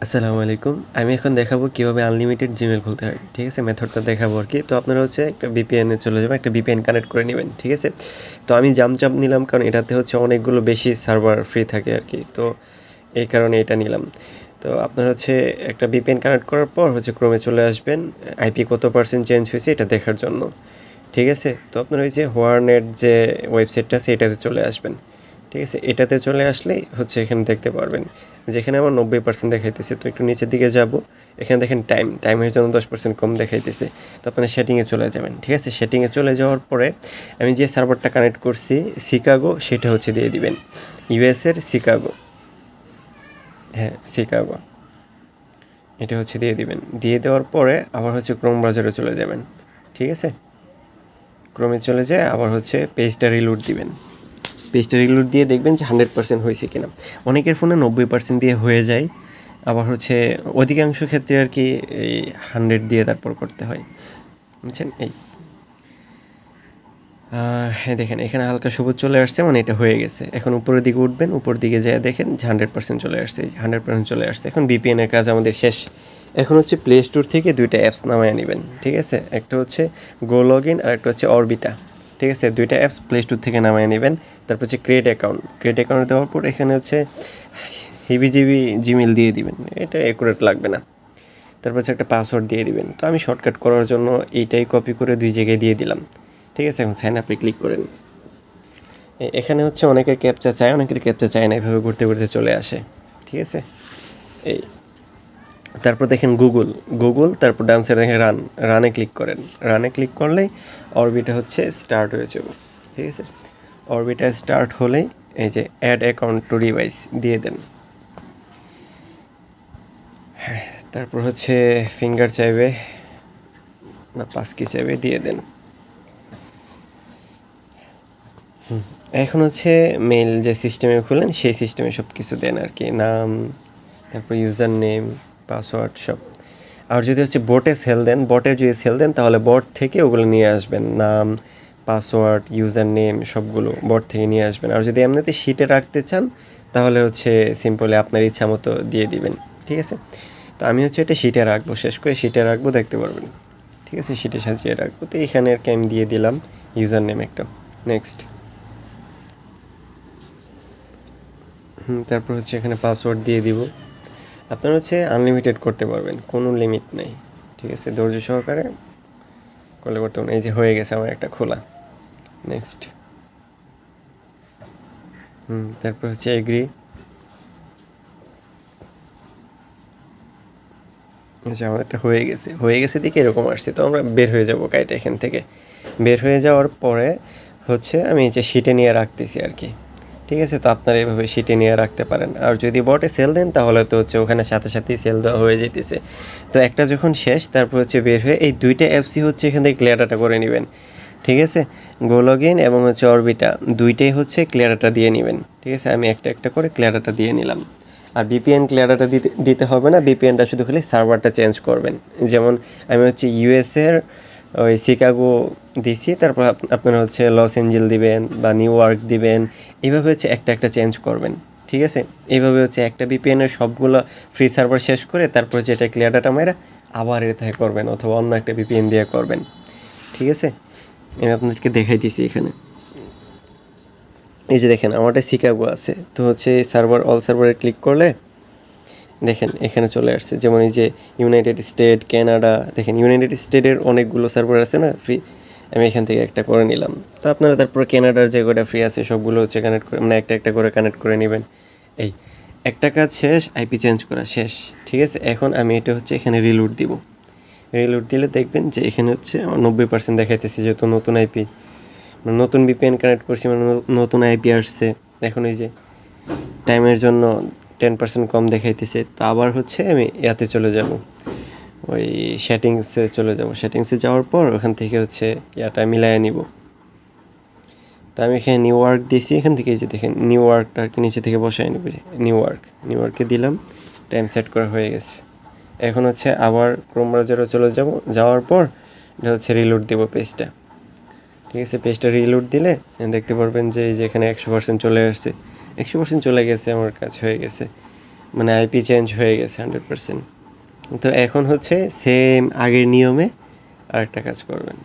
আসসালামু আলাইকুম। আমি এখন দেখাবো কিভাবে আনলিমিটেড জিমেইল খুলতে হয়। ঠিক আছে? মেথডটা দেখাবো আরকি। তো আপনারা হচ্ছে একটা VPN এ চলে যাবেন। একটা VPN কানেক্ট করে নিবেন। ঠিক আছে? তো আমি জাম্প নিলাম কারণ এটাতে হচ্ছে অনেকগুলো বেশি সার্ভার ফ্রি থাকে আরকি। তো এই কারণে এটা নিলাম। তো আপনার হচ্ছে একটা VPN কানেক্ট করার পর হচ্ছে ক্রোমে চলে আসবেন। আইপি কত % চেঞ্জ হয়েছে এটা দেখার জন্য। ঠিক আছে? তো আপনার ওই যে হোয়ারনেট যে ওয়েবসাইটটা আছে এটাতে চলে আসবেন। ঠিক আছে? এটাতে চলে আসলেই হচ্ছে এখানে দেখতে পারবেন। যেখানে আমার 90% দেখাইতেছে, তো একটু নিচের দিকে যাব। এখানে দেখেন টাইমের জন্য 10% কম দেখাইতেছে। তো আপনারা সেটিংয়ে চলে যাবেন। ঠিক আছে? সেটিংয়ে চলে যাওয়ার পরে আমি যে সার্ভারটা কানেক্ট করছি শিকাগো সেটা হচ্ছে দিয়ে দিবেন। ইউএস এর শিকাগো। হ্যাঁ, শিকাগো। এটা হচ্ছে দিয়ে দিবেন। দিয়ে দেওয়ার পরে আবার হচ্ছে ক্রোম ব্রাউজারে চলে যাবেন। ঠিক আছে? ক্রোমে চলে যেয়ে আবার হচ্ছে পেজটা রিলোড দিবেন। পেজটা রিলোড দিয়ে দেখবেন যে 100% হয়েছে কিনা। অনেকের ফোনে 90% দিয়ে হয়ে যায়। আবার হচ্ছে অধিকাংশ ক্ষেত্রে আর কি এই 100 দিয়ে তারপর করতে হয়। বুঝছেন? এই হ্যাঁ, দেখেন এখানে হালকা সবুজ চলে আসছে মানে এটা হয়ে গেছে। এখন উপরের দিকে উঠবেন, উপর দিকে যেয়ে দেখেন যে 100% চলে আসছে। 100% চলে আসছে। এখন VPN এর কাজ আমাদের শেষ। এখন হচ্ছে প্লে স্টোর থেকে ২ টা অ্যাপস নামায়ে নিবেন। ঠিক আছে? একটা হচ্ছে গো লগইন আর একটা হচ্ছে অরবিটা। ঠিক আছে? ২ টা অ্যাপস প্লে স্টোর থেকে নামায়ে নিবেন। তারপর হচ্ছে ক্রিয়েট অ্যাকাউন্ট। ক্রিয়েট অ্যাকাউন্ট দেওয়ার পর এখানে হচ্ছে হিবিজিবি জিমেইল দিয়ে দিবেন। এটা অ্যাকুরেট লাগবে না। তারপর হচ্ছে একটা পাসওয়ার্ড দিয়ে দিবেন। তো আমি শর্টকাট করার জন্য এইটাই কপি করে ২ জায়গায় দিয়ে দিলাম। ঠিক আছে? এখন সাইন আপে ক্লিক করেন। এখানে হচ্ছে অনেকের ক্যাপচা চায়, অনেকের ক্যাপচা চায় না। এভাবে ঘুরতে চলে আসে। ঠিক আছে? এই তারপর দেখেন গুগল তারপর ডান সাইডে দেখেন রানে ক্লিক করেন। রানে ক্লিক করলেই অরবিটা হচ্ছে স্টার্ট হয়ে যাবে। ঠিক আছে? অরবিটা স্টার্ট হলেই এই যে অ্যাড অ্যাকাউন্ট টু ডিভাইস দিয়ে দেন। হ্যাঁ, তারপর হচ্ছে ফিঙ্গার চাইবে বা পাসকি চাইবে দিয়ে দেন। এখন হচ্ছে মেইল যে সিস্টেমে খুলেন সেই সিস্টেমে সব কিছু দেন আর কি। নাম, তারপর ইউজার নেম, পাসওয়ার্ড সব। আর যদি হচ্ছে বটে যদি সেল দেন তাহলে বট থেকে ওগুলো নিয়ে আসবেন। নাম, পাসওয়ার্ড, ইউজার নেম সবগুলো বট থেকে নিয়ে আসবেন। আর যদি এমনিতে শিটে রাখতে চান তাহলে হচ্ছে সিম্পলি আপনার ইচ্ছা মতো দিয়ে দিবেন। ঠিক আছে? তো আমি হচ্ছে এটা শিটে রাখবো, শেষ করে শিটে রাখবো, দেখতে পারবেন। ঠিক আছে? শিটে সাজিয়ে রাখবো। তো এখানে আর কি আমি দিয়ে দিলাম ইউজার নেম একটা। নেক্সট। তারপর হচ্ছে এখানে পাসওয়ার্ড দিয়ে দিব। আপনারা হচ্ছে আনলিমিটেড করতে পারবেন, কোনো লিমিট নেই। ঠিক আছে? ধৈর্য সহকারে করলে করতে পারেন। এই যে হয়ে গেছে আমার একটা খোলা। নেক্সট। তারপর হচ্ছে এগ্রি। আচ্ছা, আমাদেরটা হয়ে গেছে দেখে এরকম আসছে। তো আমরা বের হয়ে যাব কাইটা এখান থেকে। বের হয়ে যাওয়ার পরে হচ্ছে আমি এই যে শিটে নিয়ে রাখতেছি আর কি। ঠিক আছে? তো আপনারা এভাবে শিটে নিয়ে রাখতে পারেন। আর যদি বটে সেল দেন তাহলে তো হচ্ছে ওখানে সাথেই সেল দেওয়া হয়ে যাইতেছে। তো একটা যখন শেষ তারপর হচ্ছে বের হয়ে এই ২ টা অ্যাপসই হচ্ছে এখান থেকে ক্লিয়ার ডাটা করে নিবেন। ঠিক আছে? গো লগইন এবং হচ্ছে অরবিটা ২ টাই হচ্ছে ক্লিয়ার ডাটা দিয়ে নিবেন। ঠিক আছে? আমি একটা করে ক্লিয়ার ডাটা দিয়ে নিলাম। আর VPN ক্লিয়ার ডাটা দিতে হবে না। VPNটা শুধু খালি সার্ভারটা চেঞ্জ করবেন। যেমন আমি হচ্ছে ইউএস এর ওই শিকাগো দিছি, তারপর আপনারা হচ্ছে লস এঞ্জেল দিবেন বা নিউ ইয়র্ক দিবেন। এইভাবে হচ্ছে একটা চেঞ্জ করবেন। ঠিক আছে? এইভাবে হচ্ছে একটা VPN এর সবগুলো ফ্রি সার্ভার শেষ করে তারপর হচ্ছে এটা ক্লিয়ার ডাটা মাইরা আবার এটাতে করবেন অথবা অন্য একটা VPN দিয়ে করবেন। ঠিক আছে? আমি আপনাদেরকে দেখাইতেছি এখানে। এই যে দেখেন আমারটা শিকাগো আছে। তো হচ্ছে অল সার্ভারে ক্লিক করলে দেখেন এখানে চলে আসছে। যেমন এই যে ইউনাইটেড স্টেট, কানাডা, দেখেন ইউনাইটেড স্টেটের অনেকগুলো সার্ভার আছে না ফ্রি। আমি এখান থেকে একটা করে নিলাম। তো আপনারা তারপরে কানাডার যে কয়টা ফ্রি আছে সবগুলো হচ্ছে কানেক্ট করে মানে একটা করে কানেক্ট করে নেবেন। এই একটা কাজ শেষ, আইপি চেঞ্জ করা শেষ। ঠিক আছে? এখন আমি এটা হচ্ছে এখানে রিলোড দিব। রিলোড দিলে দেখবেন যে এখানে হচ্ছে আমার 90% দেখাইতেছে যেহেতু নতুন আইপি। মানে নতুন VPN কানেক্ট করছি মানে নতুন আইপি আসছে। এখন এই যে টাইমের জন্য 10% কম দেখাইতেছে। তো আবার হচ্ছে আমি ইয়াতে চলে যাব, ওই সেটিংসে চলে যাব। সেটিংসে যাওয়ার পর ওখান থেকে হচ্ছে ইয়াটা মিলাইয়া নিব। তো আমি এখানে নিউ ইয়র্ক দিছি। এখান থেকে এই যে দেখেন নিউ ইয়র্কটা আর কি নিচে থেকে বসাই নেব। নিউ ইয়র্কে দিলাম। টাইম সেট করা হয়ে গেছে। এখন হচ্ছে আবার ক্রোম ব্রাউজারে চলে যাব। যাওয়ার পর এটা হচ্ছে রিলোড দেব পেজটা। ঠিক আছে? পেজটা রিলোড দিলে দেখতে পারবেন যে এই যে এখানে 100% চলে আসছে। 100% চলে গেছে, আমার কাজ হয়ে গেছে। মানে আইপি চেঞ্জ হয়ে গেছে 100%। তো এখন হচ্ছে সেম আগের নিয়মে আরেকটা কাজ করবেন,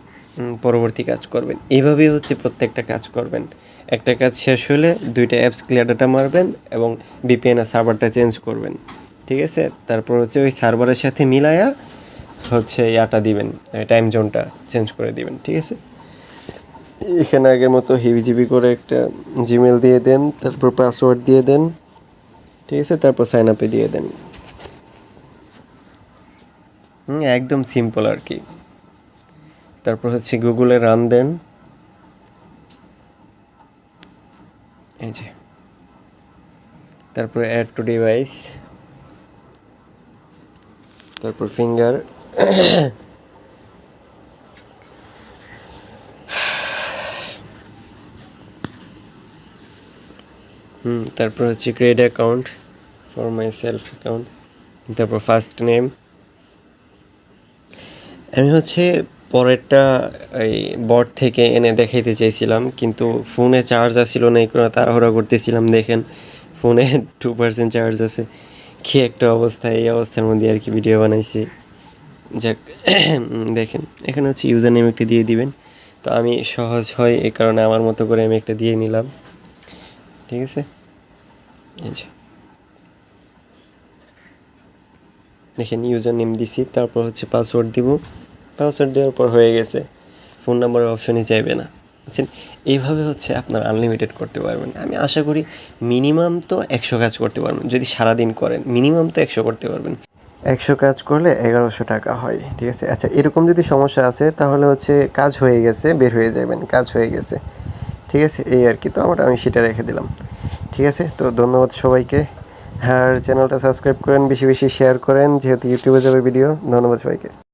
পরবর্তী কাজ করবেন। এভাবেই হচ্ছে প্রত্যেকটা কাজ করবেন। একটা কাজ শেষ হলে 2টা অ্যাপস ক্লিয়ার ডাটা মারবেন এবং VPN এর সার্ভারটা চেঞ্জ করবেন, ঠিক আছে? তারপর হচ্ছে ওই সার্ভারের সাথে মিলায়া হচ্ছে ইয়াটা দিবেন, টাইম জোনটা চেঞ্জ করে দিবেন, ঠিক আছে? এখানে আগের মতো হিবিজিবি করে একটা জিমেল দিয়ে দেন, তারপর পাসওয়ার্ড দিয়ে দেন, ঠিক আছে? তারপর সাইন আপে দিয়ে দেন। একদম সিম্পল আর কি। তারপর হচ্ছে গুগলে রান দেন, এই যে, তারপর অ্যাড টু ডিভাইস, তারপর ফিঙ্গার, তারপর হচ্ছে create account for my self account, তারপর ফার্স্ট নেম। আমি হচ্ছে পরেরটা এই বট থেকে এনে দেখাইতে চাইছিলাম, কিন্তু ফোনে চার্জ আসছিল না, এই কারণে তাড়াহুড়া করতেছিলাম। দেখেন ফোনে 2% চার্জ আছে, কি একটা অবস্থা! এই অবস্থার মধ্যে আর কি ভিডিও বানাইছি। যাক, দেখেন এখানে হচ্ছে ইউজার নেম একটা দিয়ে দিবেন। তো আমি সহজ হয় এই কারণে আমার মতো করে আমি একটা দিয়ে নিলাম, ঠিক আছে? এই যে দেখেন ইউজার নেম দিছি, তারপর হচ্ছে পাসওয়ার্ড দিব। পাসওয়ার্ড দেওয়ার পর হয়ে গেছে, ফোন নাম্বারের অপশনই চাইবে না, বুঝছেন? এইভাবে হচ্ছে আপনার আনলিমিটেড করতে পারবেন। আমি আশা করি মিনিমাম তো 100 কাজ করতে পারবেন, যদি সারাদিন করেন মিনিমাম তো 100 করতে পারবেন। 100 কাজ করলে 1100 টাকা হয়, ঠিক আছে? আচ্ছা, এরকম যদি সমস্যা আছে তাহলে হচ্ছে কাজ হয়ে গেছে বের হয়ে যাবেন, কাজ হয়ে গেছে, ঠিক আছে? এই আর কি। তো আমি সেটা রেখে দিলাম, ঠিক আছে? তো ধন্যবাদ সবাইকে। আর চ্যানেলটা সাবস্ক্রাইব করেন, বেশি বেশি শেয়ার করেন, যেহেতু ইউটিউবে যাবে ভিডিও। ধন্যবাদ সবাইকে।